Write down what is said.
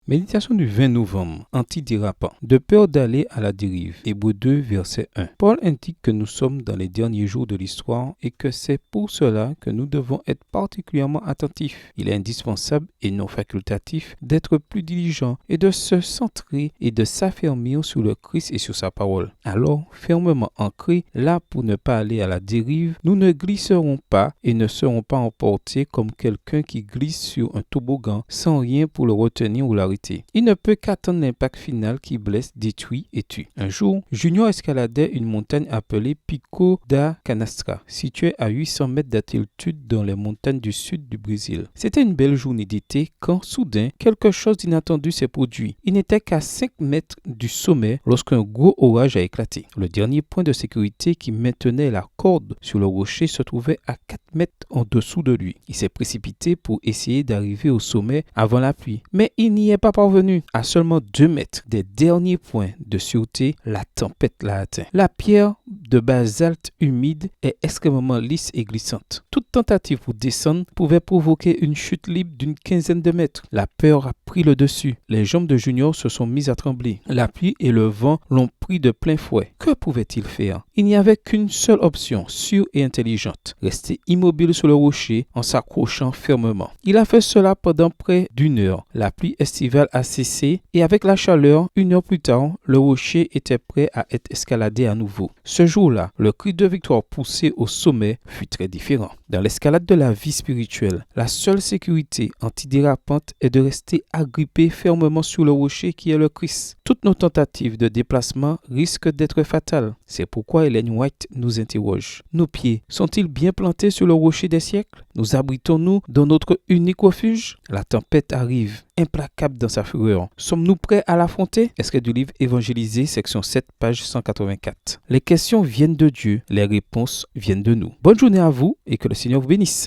Méditation du 20 novembre, antidérapant. De peur d'aller à la dérive. Hébreux 2, verset 1. Paul indique que nous sommes dans les derniers jours de l'histoire et que c'est pour cela que nous devons être particulièrement attentifs. Il est indispensable et non facultatif d'être plus diligent et de se centrer et de s'affermir sur le Christ et sur sa parole. Alors, fermement ancrés, là pour ne pas aller à la dérive, nous ne glisserons pas et ne serons pas emportés comme quelqu'un qui glisse sur un toboggan sans rien pour le retenir ou l'arrêter. Il ne peut qu'attendre l'impact final qui blesse, détruit et tue. Un jour, Junior escaladait une montagne appelée Pico da Canastra, située à 800 mètres d'altitude dans les montagnes du sud du Brésil. C'était une belle journée d'été quand, soudain, quelque chose d'inattendu s'est produit. Il n'était qu'à 5 mètres du sommet lorsqu'un gros orage a éclaté. Le dernier point de sécurité qui maintenait la corde sur le rocher se trouvait à 4 mètres en dessous de lui. Il s'est précipité pour essayer d'arriver au sommet avant la pluie, mais il n'y est pas parvenu. À seulement 2 mètres des derniers points de sûreté, la tempête l'a atteint. La pierre de basalte humide est extrêmement lisse et glissante. Toute tentative pour descendre pouvait provoquer une chute libre d'une quinzaine de mètres. La peur a pris le dessus. Les jambes de Junior se sont mises à trembler. La pluie et le vent l'ont pris de plein fouet. Que pouvait-il faire? Il n'y avait qu'une seule option, sûre et intelligente. Rester immobile sur le rocher en s'accrochant fermement. Il a fait cela pendant près d'une heure. La pluie estivale a cessé et avec la chaleur, 1 heure plus tard, le rocher était prêt à être escaladé à nouveau. Ce jour-là, le cri de victoire poussé au sommet fut très différent. Dans l'escalade de la vie spirituelle, la seule sécurité antidérapante est de rester agrippé fermement sur le rocher qui est le Christ. Toutes nos tentatives de déplacement risquent d'être fatales. C'est pourquoi Ellen White nous interroge. Nos pieds sont-ils bien plantés sur le rocher des siècles? Nous abritons-nous dans notre unique refuge? La tempête arrive, implacable dans sa fureur. Sommes-nous prêts à l'affronter? Extrait du livre Évangélisé, section 7, page 184. Les questions viennent de Dieu, les réponses viennent de nous. Bonne journée à vous et que le Seigneur vous bénisse.